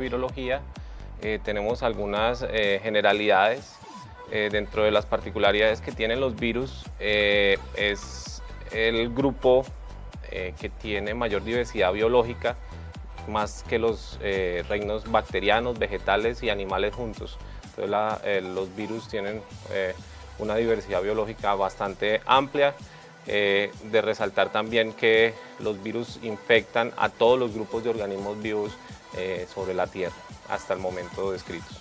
virología, tenemos algunas generalidades. Dentro de las particularidades que tienen los virus, es el grupo que tiene mayor diversidad biológica, más que los reinos bacterianos, vegetales y animales juntos. Entonces los virus tienen una diversidad biológica bastante amplia. De resaltar también que los virus infectan a todos los grupos de organismos vivos sobre la Tierra, hasta el momento descritos.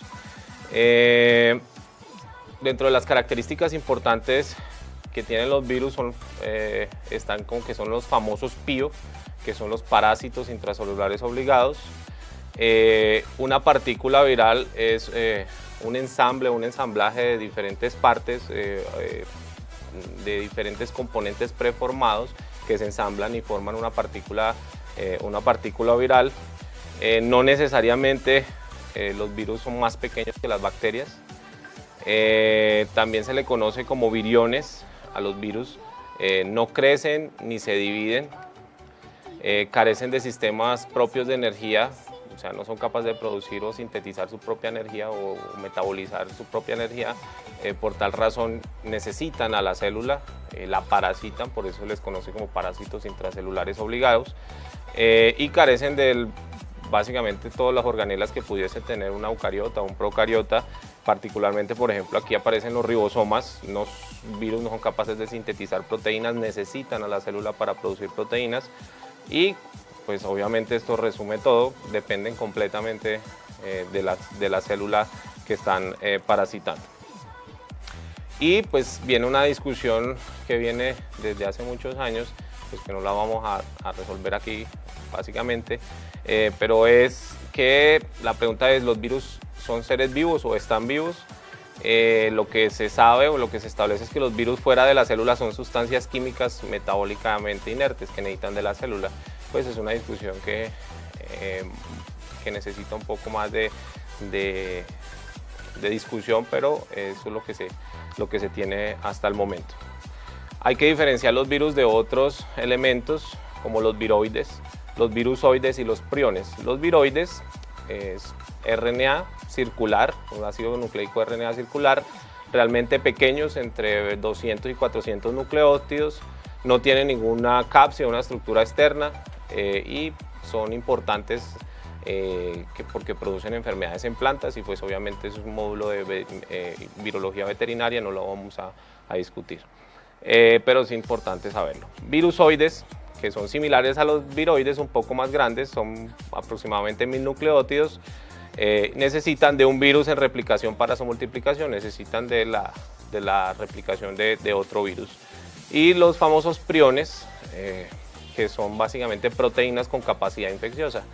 Dentro de las características importantes que tienen los virus están con que son los famosos PIO, que son los parásitos intracelulares obligados. Una partícula viral es un ensamblaje de diferentes partes, de diferentes componentes preformados que se ensamblan y forman una partícula viral. No necesariamente los virus son más pequeños que las bacterias. También se le conoce como viriones a los virus. No crecen ni se dividen, carecen de sistemas propios de energía, o sea, no son capaces de producir o sintetizar su propia energía o metabolizar su propia energía. Por tal razón necesitan a la célula, la parasitan, por eso les conoce como parásitos intracelulares obligados, y carecen de básicamente todas las organelas que pudiese tener una eucariota o un procariota. Particularmente, por ejemplo, aquí aparecen los ribosomas. Los virus no son capaces de sintetizar proteínas, necesitan a la célula para producir proteínas, y pues obviamente esto resume todo, dependen completamente de la célula que están parasitando. Y pues viene una discusión que viene desde hace muchos años, pues que no la vamos a resolver aquí básicamente, pero es que la pregunta es: ¿los virus son seres vivos o están vivos? Lo que se sabe o lo que se establece es que los virus fuera de la célula son sustancias químicas metabólicamente inertes que necesitan de la célula. Pues es una discusión que necesita un poco más de discusión, pero eso es lo que se tiene hasta el momento. Hay que diferenciar los virus de otros elementos como los viroides, los virusoides y los priones. Los viroides es RNA circular, un ácido nucleico RNA circular, realmente pequeños, entre 200 y 400 nucleótidos, no tienen ninguna cápsida, una estructura externa, y son importantes porque producen enfermedades en plantas, y pues obviamente es un módulo de virología veterinaria, no lo vamos a discutir, pero es importante saberlo. Virusoides, que son similares a los viroides, un poco más grandes, son aproximadamente 1000 nucleótidos, necesitan de un virus en replicación para su multiplicación, necesitan de la replicación de otro virus. Y los famosos priones, que son básicamente proteínas con capacidad infecciosa,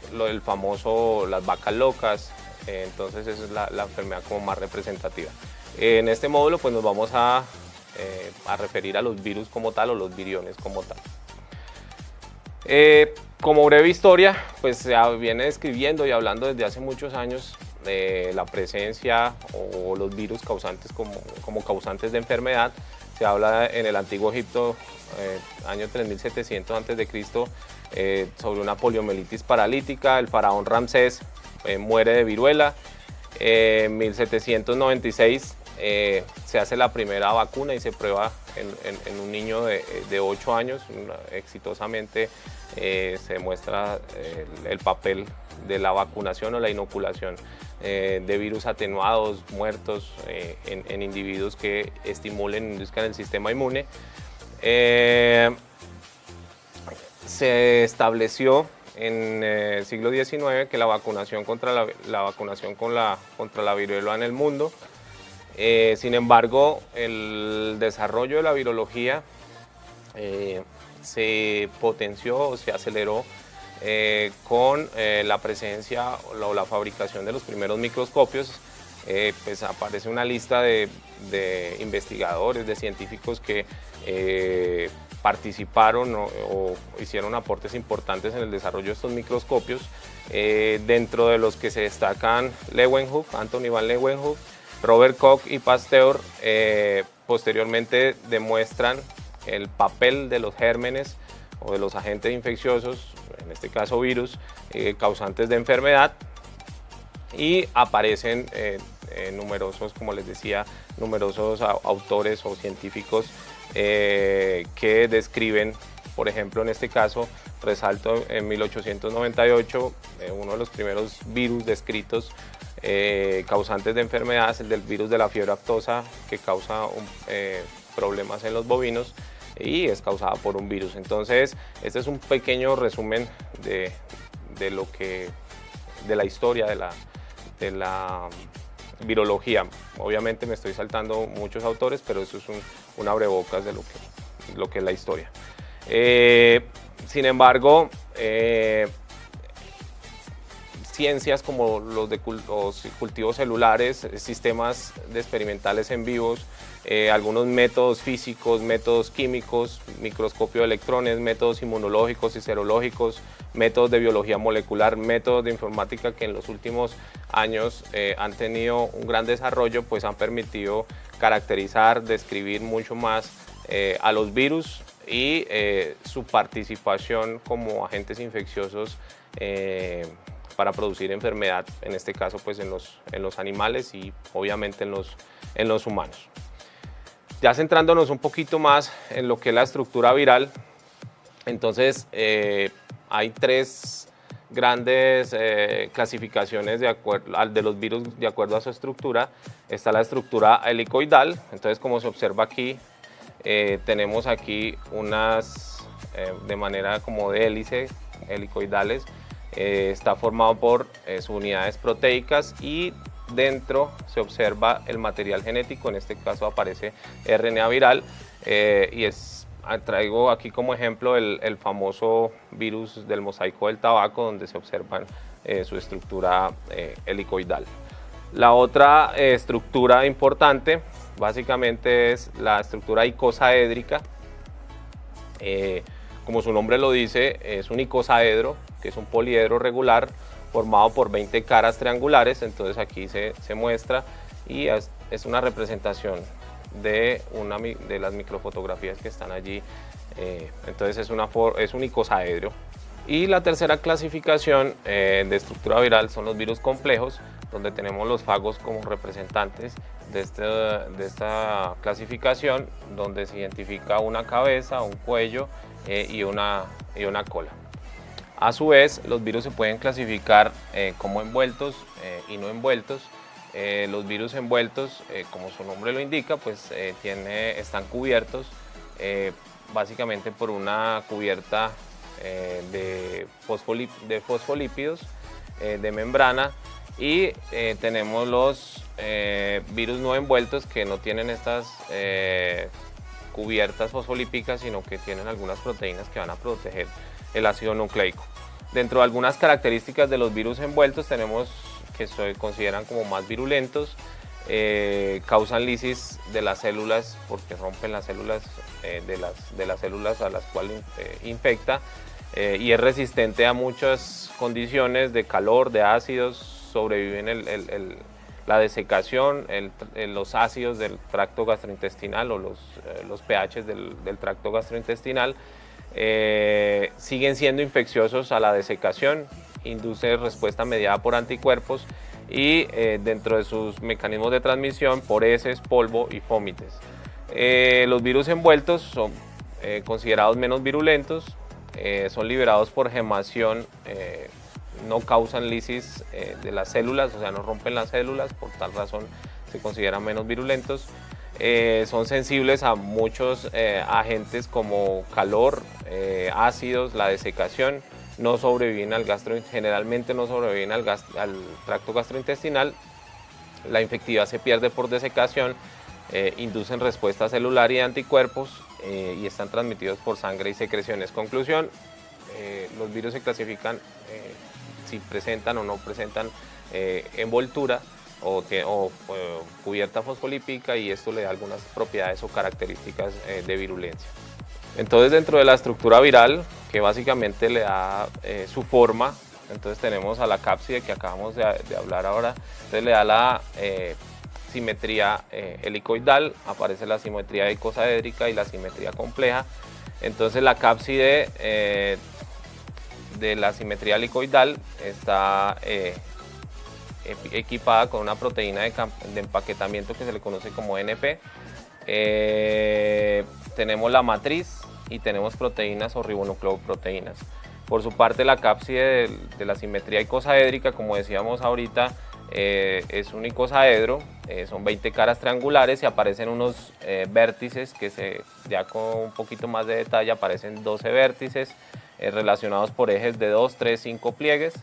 las vacas locas, entonces esa es la enfermedad como más representativa. En este módulo pues nos vamos a referir a los virus como tal, o los viriones como tal. Como breve historia, pues se viene describiendo y hablando desde hace muchos años de la presencia o los virus causantes como causantes de enfermedad. Se habla en el Antiguo Egipto, año 3700 a.C., sobre una poliomielitis paralítica. El faraón Ramsés muere de viruela. En 1796 se hace la primera vacuna y se prueba en un niño de 8 años. Exitosamente se demuestra el papel de la vacunación o la inoculación de virus atenuados, muertos, en individuos que estimulen, induzcan el sistema inmune. Se estableció en el siglo XIX que la vacunación contra la viruela en el mundo. Sin embargo, el desarrollo de la virología se potenció o se aceleró con la presencia o la fabricación de los primeros microscopios. Pues aparece una lista de investigadores, de científicos que participaron o hicieron aportes importantes en el desarrollo de estos microscopios, dentro de los que se destacan Leeuwenhoek, Anthony van Leeuwenhoek, Robert Koch y Pasteur. Posteriormente demuestran el papel de los gérmenes o de los agentes infecciosos, en este caso virus, causantes de enfermedad, y aparecen numerosos, como les decía, numerosos autores o científicos que describen, por ejemplo, en este caso, resalto en 1898, uno de los primeros virus descritos causantes de enfermedades, el del virus de la fiebre aftosa, que causa problemas en los bovinos y es causada por un virus. Entonces, este es un pequeño resumen de la historia de la virología. Obviamente me estoy saltando muchos autores, pero eso es un abrebocas de lo que es la historia. Sin embargo, ciencias como los cultivos celulares, sistemas experimentales en vivos, algunos métodos físicos, métodos químicos, microscopio de electrones, métodos inmunológicos y serológicos, métodos de biología molecular, métodos de informática que en los últimos años han tenido un gran desarrollo, pues han permitido caracterizar, describir mucho más a los virus y su participación como agentes infecciosos para producir enfermedad, en este caso pues en los animales y obviamente en los humanos. Ya centrándonos un poquito más en lo que es la estructura viral, entonces hay tres grandes clasificaciones de los virus de acuerdo a su estructura. Está la estructura helicoidal, entonces como se observa aquí, tenemos aquí unas de manera como de hélice, helicoidales. Está formado por subunidades proteicas y dentro se observa el material genético, en este caso aparece RNA viral y traigo aquí como ejemplo el famoso virus del mosaico del tabaco, donde se observa su estructura helicoidal. La otra estructura importante básicamente es la estructura icosaédrica. Como su nombre lo dice, es un icosaedro, que es un poliedro regular formado por 20 caras triangulares. Entonces aquí se muestra y es una representación de las microfotografías que están allí. Entonces es un icosaedro. Y la tercera clasificación de estructura viral son los virus complejos, donde tenemos los fagos como representantes de esta clasificación, donde se identifica una cabeza, un cuello y una cola. A su vez, los virus se pueden clasificar como envueltos y no envueltos. Los virus envueltos, como su nombre lo indica, pues están cubiertos básicamente por una cubierta de fosfolípidos de membrana, y tenemos los virus no envueltos, que no tienen estas cubiertas fosfolípicas, sino que tienen algunas proteínas que van a proteger el ácido nucleico. Dentro de algunas características de los virus envueltos tenemos que se consideran como más virulentos, causan lisis de las células porque rompen las células de las células a las cuales infecta, y es resistente a muchas condiciones de calor, de ácidos, sobreviven la desecación, los ácidos del tracto gastrointestinal o los pHs del tracto gastrointestinal. Siguen siendo infecciosos a la desecación, induce respuesta mediada por anticuerpos y dentro de sus mecanismos de transmisión por heces, polvo y fómites. Los virus envueltos son considerados menos virulentos, son liberados por gemación, no causan lisis de las células, o sea, no rompen las células, por tal razón se consideran menos virulentos. Son sensibles a muchos agentes como calor, ácidos, la desecación. No sobreviven generalmente no sobreviven al tracto gastrointestinal. La infectividad se pierde por desecación, inducen respuesta celular y anticuerpos y están transmitidos por sangre y secreciones. Conclusión, los virus se clasifican si presentan o no presentan envoltura o cubierta fosfolípica, y esto le da algunas propiedades o características de virulencia. Entonces, dentro de la estructura viral, que básicamente le da su forma, entonces tenemos a la cápside que acabamos de hablar ahora, entonces le da la simetría helicoidal, aparece la simetría icosaédrica y la simetría compleja. Entonces la cápside de la simetría helicoidal está equipada con una proteína de empaquetamiento que se le conoce como NP. Tenemos la matriz y tenemos proteínas o ribonucleoproteínas. Por su parte, la cápside de la simetría icosaédrica, como decíamos ahorita, es un icosaedro, son 20 caras triangulares y aparecen unos vértices que ya con un poquito más de detalle aparecen 12 vértices relacionados por ejes de 2, 3, 5 pliegues.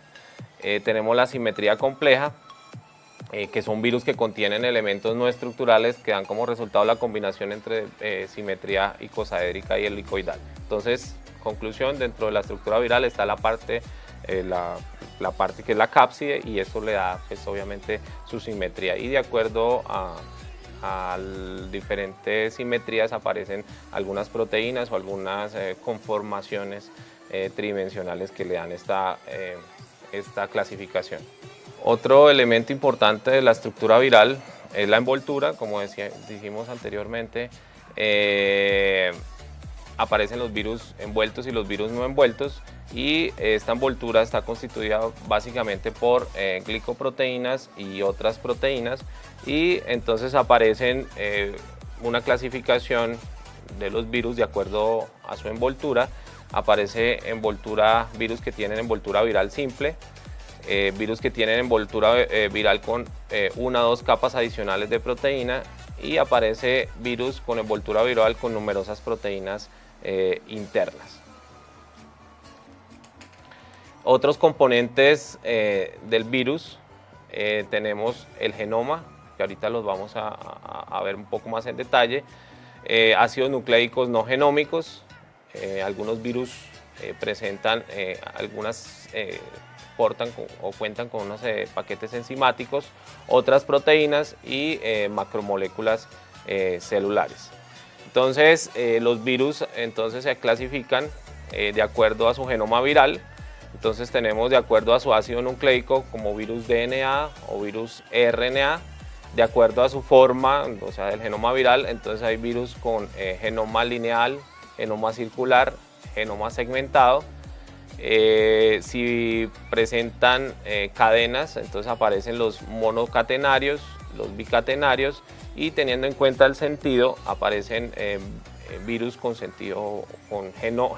Tenemos la simetría compleja, que son virus que contienen elementos no estructurales que dan como resultado la combinación entre simetría icosaédrica y helicoidal. Entonces, conclusión, dentro de la estructura viral está la parte que es la cápside, y eso le da pues obviamente su simetría, y de acuerdo a diferentes simetrías aparecen algunas proteínas o algunas conformaciones tridimensionales que le dan esta clasificación. Otro elemento importante de la estructura viral es la envoltura. Como dijimos anteriormente, aparecen los virus envueltos y los virus no envueltos, y esta envoltura está constituida básicamente por glicoproteínas y otras proteínas, y entonces aparecen una clasificación de los virus de acuerdo a su envoltura. Aparece virus que tienen envoltura viral simple, virus que tienen envoltura viral con una o dos capas adicionales de proteína, y aparece virus con envoltura viral con numerosas proteínas internas. Otros componentes del virus, tenemos el genoma, que ahorita los vamos a ver un poco más en detalle, ácidos nucleicos no genómicos. Algunos virus presentan, portan o cuentan con unos paquetes enzimáticos, otras proteínas y macromoléculas celulares. Entonces, los virus se clasifican de acuerdo a su genoma viral. Entonces tenemos de acuerdo a su ácido nucleico como virus DNA o virus RNA, de acuerdo a su forma, o sea, del genoma viral. Entonces hay virus con genoma lineal, genoma circular, genoma segmentado. Si presentan cadenas, entonces aparecen los monocatenarios, los bicatenarios, y teniendo en cuenta el sentido, aparecen virus con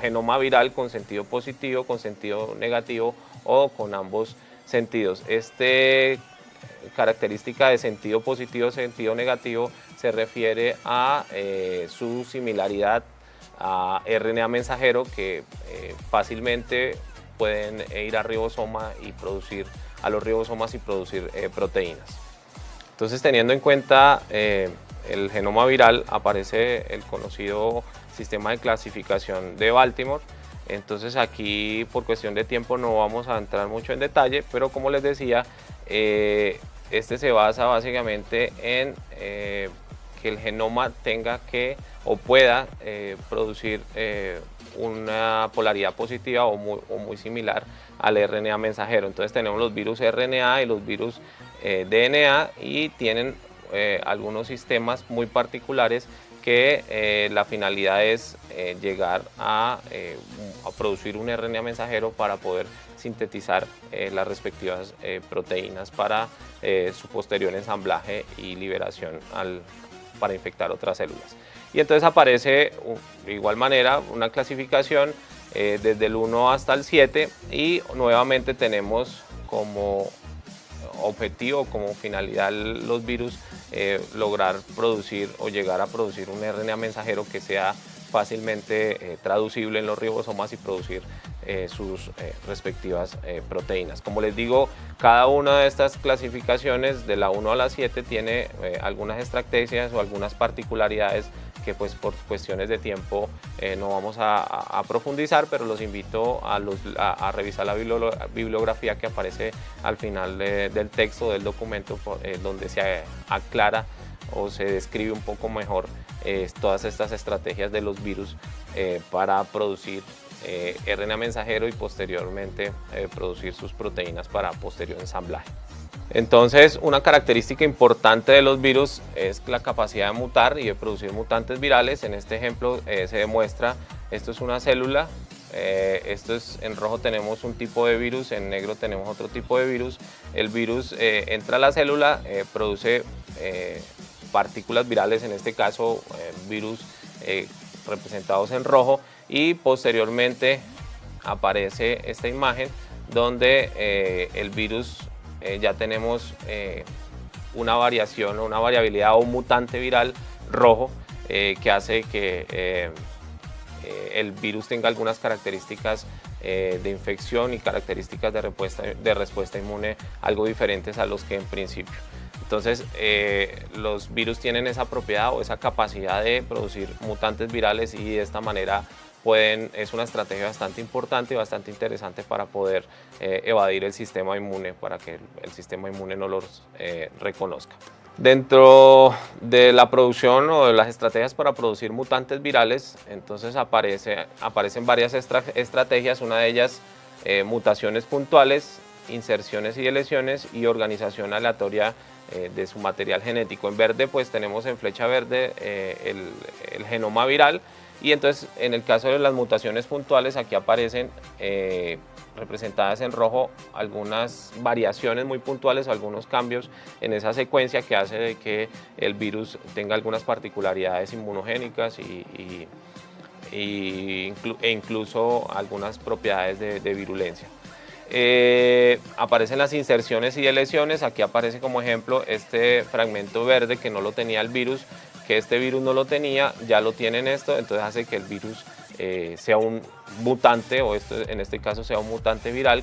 genoma viral con sentido positivo, con sentido negativo o con ambos sentidos. Característica de sentido positivo, sentido negativo, se refiere a su similaridad a RNA mensajero, que fácilmente pueden ir a los ribosomas y producir proteínas. Entonces, teniendo en cuenta el genoma viral, aparece el conocido sistema de clasificación de Baltimore. Entonces aquí, por cuestión de tiempo, no vamos a entrar mucho en detalle, pero como les decía, este se basa básicamente en que el genoma tenga o pueda producir una polaridad positiva o muy similar al RNA mensajero. Entonces tenemos los virus RNA y los virus DNA, y tienen algunos sistemas muy particulares que la finalidad es llegar a producir un RNA mensajero para poder sintetizar las respectivas proteínas para su posterior ensamblaje y liberación para infectar otras células. Y entonces aparece de igual manera una clasificación desde el 1 hasta el 7, y nuevamente tenemos como objetivo, como finalidad los virus, lograr producir o llegar a producir un RNA mensajero que sea fácilmente traducible en los ribosomas y producir sus respectivas proteínas. Como les digo, cada una de estas clasificaciones de la 1 a la 7 tiene algunas estrategias o algunas particularidades que pues por cuestiones de tiempo no vamos a profundizar, pero los invito a revisar la bibliografía que aparece al final del texto del documento, donde se aclara o se describe un poco mejor todas estas estrategias de los virus para producir RNA mensajero y posteriormente producir sus proteínas para posterior ensamblaje. Entonces, una característica importante de los virus es la capacidad de mutar y de producir mutantes virales. En este ejemplo se demuestra Esto es una célula. Esto es, en rojo tenemos un tipo de virus, en negro tenemos otro tipo de virus. El virus entra a la célula, produce partículas virales, en este caso virus representados en rojo, y posteriormente aparece esta imagen donde el virus ya tenemos una variación o una variabilidad o un mutante viral rojo que hace que el virus tenga algunas características de infección y características de respuesta inmune algo diferentes a los que en principio. Entonces, los virus tienen esa propiedad o esa capacidad de producir mutantes virales y de esta manera es una estrategia bastante importante y bastante interesante para poder evadir el sistema inmune, para que el sistema inmune no los reconozca. Dentro de la producción o de las estrategias para producir mutantes virales, entonces aparecen varias estrategias, una de ellas mutaciones puntuales, inserciones y deleciones y organización aleatoria de su material genético. En verde pues tenemos en flecha verde el genoma viral, y entonces en el caso de las mutaciones puntuales aquí aparecen representadas en rojo algunas variaciones muy puntuales o algunos cambios en esa secuencia que hace de que el virus tenga algunas particularidades inmunogénicas e incluso algunas propiedades de virulencia. Aparecen las inserciones y deleciones. Aquí aparece como ejemplo este fragmento verde que no lo tenía el virus, que este virus no lo tenía, ya lo tiene en esto, entonces hace que el virus sea un mutante, o en este caso sea un mutante viral,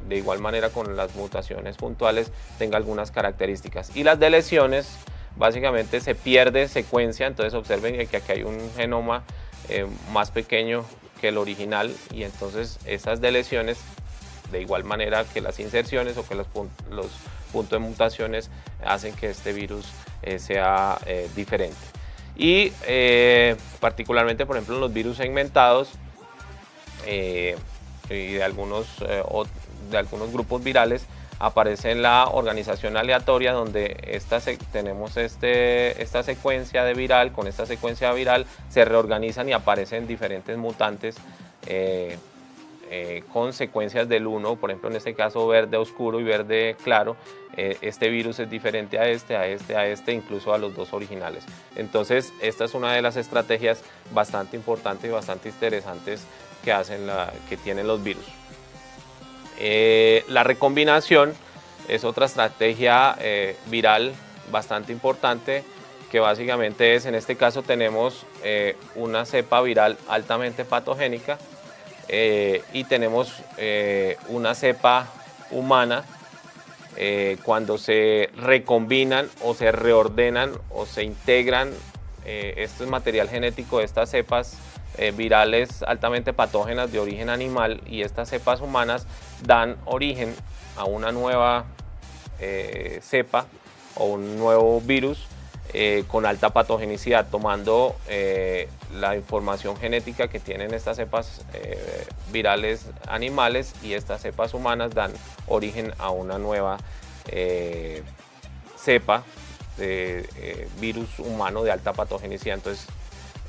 de igual manera con las mutaciones puntuales tenga algunas características. Y las deleciones, básicamente se pierde secuencia, entonces observen que aquí hay un genoma más pequeño que el original, y entonces esas deleciones, de igual manera que las inserciones o que los puntos de mutaciones, hacen que este virus sea diferente. Y particularmente, por ejemplo, en los virus segmentados y de algunos grupos virales, aparece la organización aleatoria, donde tenemos esta secuencia de viral, con esta secuencia viral se reorganizan y aparecen diferentes mutantes con secuencias del 1, por ejemplo en este caso verde oscuro y verde claro. Este virus es diferente a este, incluso a los dos originales. Entonces esta es una de las estrategias bastante importantes y bastante interesantes que tienen los virus. La recombinación es otra estrategia viral bastante importante, que básicamente es, en este caso tenemos una cepa viral altamente patogénica y tenemos una cepa humana. Cuando se recombinan o se reordenan o se integran este material genético de estas cepas virales altamente patógenas de origen animal y estas cepas humanas, dan origen a una nueva cepa o un nuevo virus con alta patogenicidad, tomando la información genética que tienen estas cepas virales animales, y estas cepas humanas dan origen a una nueva cepa de virus humano de alta patogenicidad. Entonces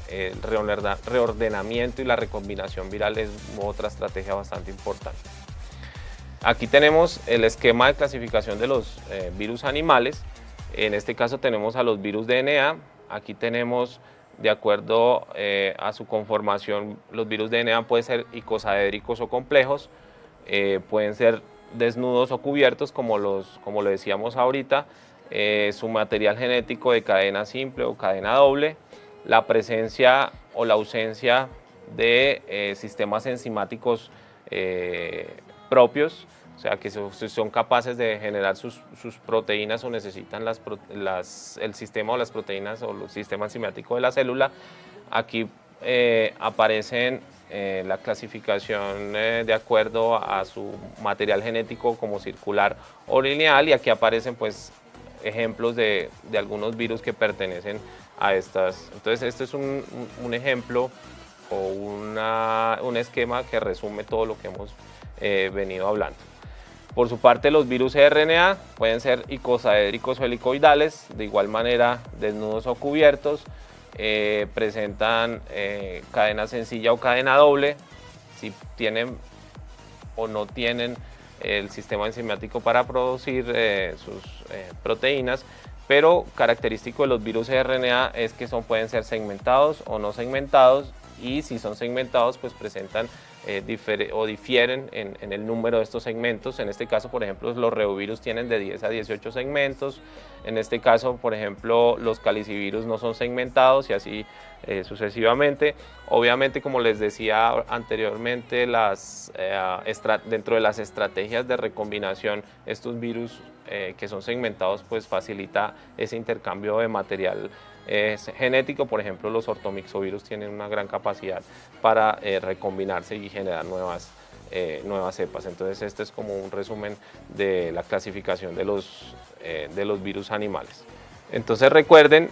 el reordenamiento y la recombinación viral es otra estrategia bastante importante. Aquí tenemos el esquema de clasificación de los virus animales. En este caso tenemos a los virus DNA. Aquí tenemos, de acuerdo a su conformación, los virus DNA pueden ser icosaédricos o complejos, pueden ser desnudos o cubiertos, como lo decíamos ahorita, su material genético de cadena simple o cadena doble, la presencia o la ausencia de sistemas enzimáticos propios, o sea que son capaces de generar sus proteínas o necesitan el sistema o las proteínas o el sistema enzimático de la célula. Aquí aparecen la clasificación de acuerdo a su material genético como circular o lineal, y aquí aparecen pues ejemplos de algunos virus que pertenecen a estas. Entonces este es un ejemplo o un esquema que resume todo lo que hemos venido hablando. Por su parte, los virus RNA pueden ser icosaédricos o helicoidales, de igual manera desnudos o cubiertos, presentan cadena sencilla o cadena doble, si tienen o no tienen el sistema enzimático para producir sus proteínas, pero característico de los virus RNA es que pueden ser segmentados o no segmentados, y si son segmentados pues presentan o difieren en el número de estos segmentos. En este caso, por ejemplo, los reovirus tienen de 10 a 18 segmentos. En este caso, por ejemplo, los calicivirus no son segmentados, y así sucesivamente. Obviamente, como les decía anteriormente, dentro de las estrategias de recombinación, estos virus que son segmentados pues facilita ese intercambio de material genético. Por ejemplo, los ortomixovirus tienen una gran capacidad para recombinarse y generar nuevas cepas. Entonces, este es como un resumen de la clasificación de los virus animales. Entonces, recuerden,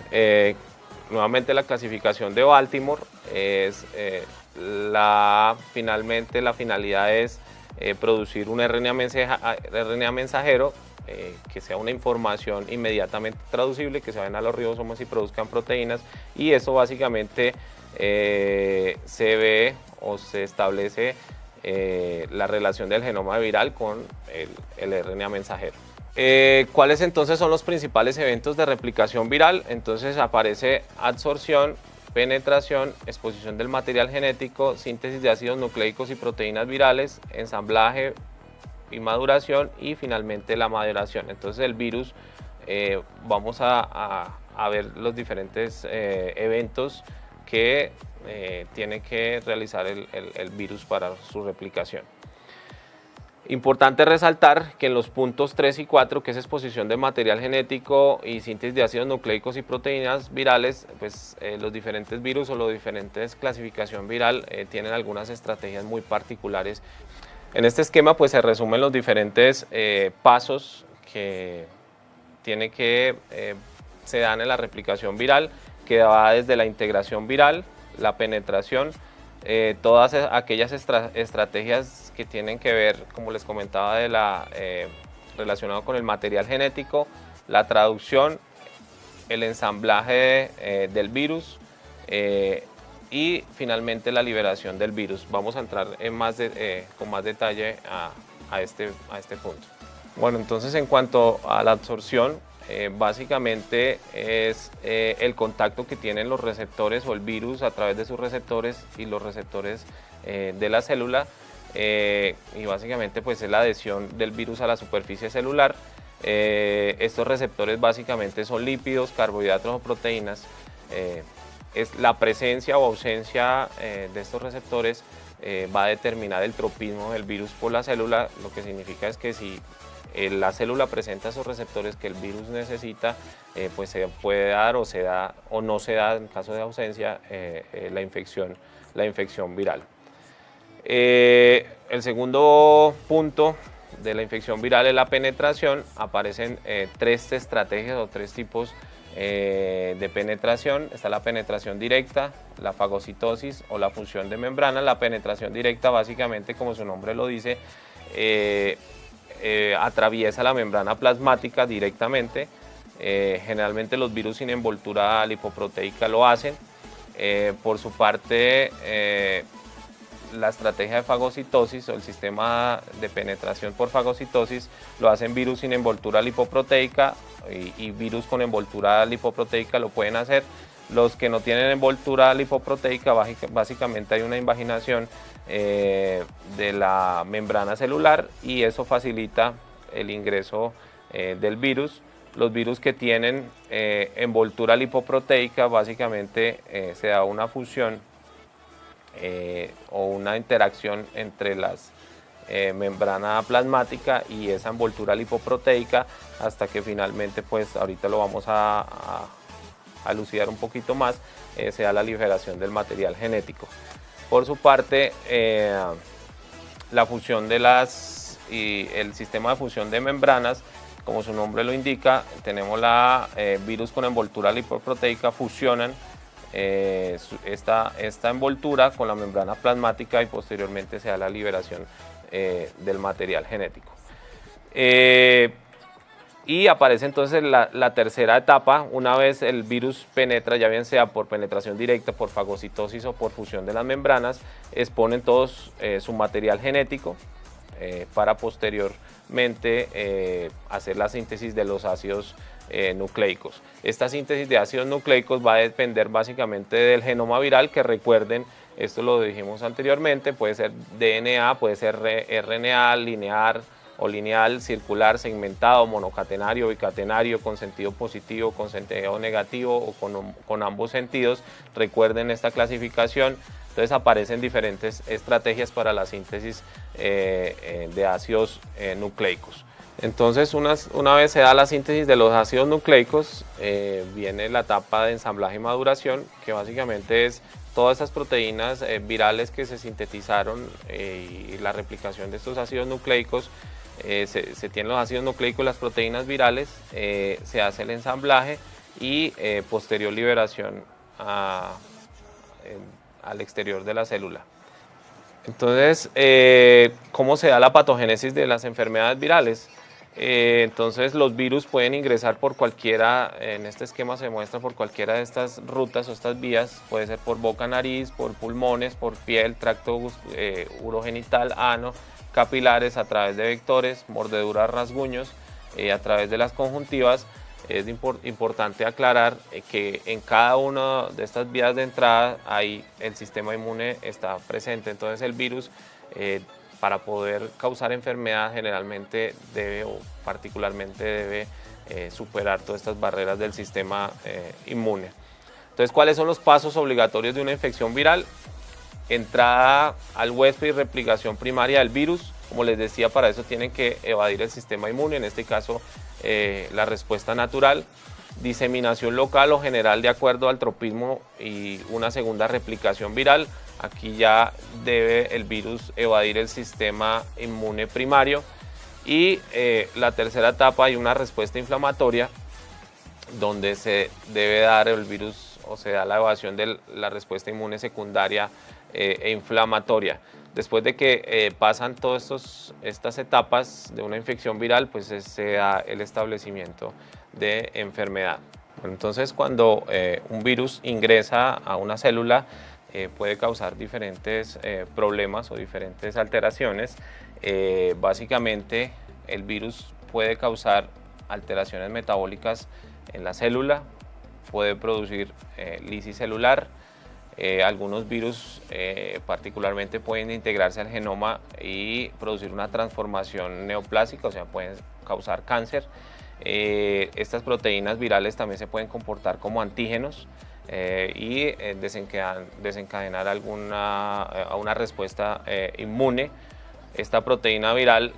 nuevamente la clasificación de Baltimore es finalmente la finalidad es producir un RNA mensajero que sea una información inmediatamente traducible, que se vayan a los ribosomas y produzcan proteínas, y eso básicamente se ve o se establece la relación del genoma viral con el RNA mensajero. ¿Cuáles entonces son los principales eventos de replicación viral? Entonces aparece absorción, penetración, exposición del material genético, síntesis de ácidos nucleicos y proteínas virales, ensamblaje y maduración, y finalmente la maduración. Entonces el virus, vamos a ver los diferentes eventos que tiene que realizar el virus para su replicación. Importante resaltar que en los puntos 3 y 4, que es exposición de material genético y síntesis de ácidos nucleicos y proteínas virales, pues los diferentes virus o las diferentes clasificación viral tienen algunas estrategias muy particulares. En este esquema pues se resumen los diferentes pasos que se dan en la replicación viral, que va desde la integración viral, la penetración, todas aquellas estrategias que tienen que ver, como les comentaba, relacionado con el material genético, la traducción, el ensamblaje del virus, y finalmente la liberación del virus. Vamos a entrar con más detalle a este punto. Bueno, entonces en cuanto a la absorción, básicamente es el contacto que tienen los receptores o el virus a través de sus receptores y los receptores de la célula, y básicamente pues es la adhesión del virus a la superficie celular. Estos receptores básicamente son lípidos, carbohidratos o proteínas. Es la presencia o ausencia de estos receptores va a determinar el tropismo del virus por la célula, lo que significa es que si la célula presenta esos receptores que el virus necesita, pues se puede dar o se da o no se da en caso de ausencia la infección viral. El segundo punto de la infección viral es la penetración. Aparecen tres estrategias o tres tipos de penetración. Está la penetración directa, la fagocitosis o la fusión de membrana. La penetración directa, básicamente, como su nombre lo dice, atraviesa la membrana plasmática directamente. Generalmente los virus sin envoltura lipoproteica lo hacen. Por su parte, la estrategia de fagocitosis o el sistema de penetración por fagocitosis lo hacen virus sin envoltura lipoproteica, y virus con envoltura lipoproteica lo pueden hacer. Los que no tienen envoltura lipoproteica, básicamente hay una invaginación de la membrana celular, y eso facilita el ingreso del virus. Los virus que tienen envoltura lipoproteica, básicamente se da una fusión o una interacción entre las membrana plasmática y esa envoltura lipoproteica, hasta que finalmente, pues ahorita lo vamos a elucidar un poquito más, se da la liberación del material genético. Por su parte, la fusión y el sistema de fusión de membranas, como su nombre lo indica, tenemos virus con envoltura lipoproteica fusionan esta envoltura con la membrana plasmática, y posteriormente se da la liberación del material genético. Y aparece entonces la tercera etapa, una vez el virus penetra, ya bien sea por penetración directa, por fagocitosis o por fusión de las membranas, exponen todos su material genético para posteriormente hacer la síntesis de los ácidos nucleicos. Esta síntesis de ácidos nucleicos va a depender básicamente del genoma viral, que recuerden, esto lo dijimos anteriormente, puede ser DNA, puede ser RNA, lineal o lineal, circular, segmentado, monocatenario, bicatenario, con sentido positivo, con sentido negativo o con ambos sentidos. Recuerden esta clasificación. Entonces aparecen diferentes estrategias para la síntesis de ácidos nucleicos. Entonces una vez se da la síntesis de los ácidos nucleicos, viene la etapa de ensamblaje y maduración, que básicamente es todas esas proteínas virales que se sintetizaron y la replicación de estos ácidos nucleicos. Se tienen los ácidos nucleicos y las proteínas virales, se hace el ensamblaje y posterior liberación al exterior de la célula. Entonces, ¿cómo se da la patogénesis de las enfermedades virales? Entonces los virus pueden ingresar por cualquiera, en este esquema se muestra por cualquiera de estas rutas o estas vías, puede ser por boca, nariz, por pulmones, por piel, tracto urogenital, ano, capilares, a través de vectores, mordeduras, rasguños, a través de las conjuntivas. Es importante aclarar que en cada una de estas vías de entrada el sistema inmune está presente, entonces el virus para poder causar enfermedad generalmente debe o particularmente debe superar todas estas barreras del sistema inmune. Entonces, ¿cuáles son los pasos obligatorios de una infección viral? Entrada al huésped y replicación primaria del virus. Como les decía, para eso tienen que evadir el sistema inmune, en este caso la respuesta natural. Diseminación local o general de acuerdo al tropismo y una segunda replicación viral. Aquí ya debe el virus evadir el sistema inmune primario. Y la tercera etapa, hay una respuesta inflamatoria donde se debe dar el virus o se da la evasión de la respuesta inmune secundaria e inflamatoria. Después de que pasan todas estas etapas de una infección viral, pues se da el establecimiento de enfermedad. Bueno, entonces, cuando un virus ingresa a una célula, puede causar diferentes problemas o diferentes alteraciones. Básicamente, el virus puede causar alteraciones metabólicas en la célula, puede producir lisis celular. Algunos virus particularmente pueden integrarse al genoma y producir una transformación neoplásica, o sea, pueden causar cáncer. Estas proteínas virales también se pueden comportar como antígenos y desencadenar una respuesta inmune. Esta proteína viral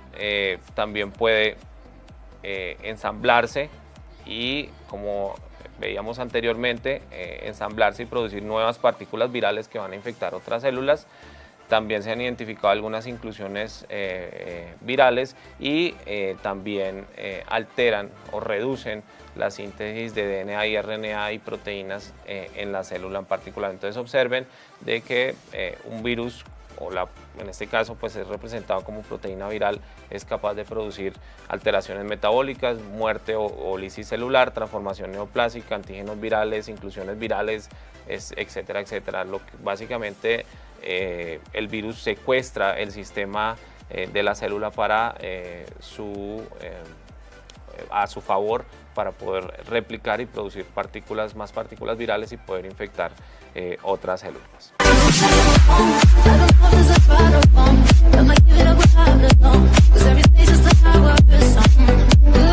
también puede ensamblarse y, como veíamos anteriormente, ensamblarse y producir nuevas partículas virales que van a infectar otras células. También se han identificado algunas inclusiones virales y también alteran o reducen la síntesis de DNA y RNA y proteínas en la célula en particular. Entonces observen de que un virus, en este caso pues es representado como proteína viral, es capaz de producir alteraciones metabólicas, muerte o lisis celular, transformación neoplásica, antígenos virales, inclusiones virales, etcétera, etcétera. Básicamente el virus secuestra el sistema de la célula para a su favor, para poder replicar y producir más partículas virales y poder infectar otras células.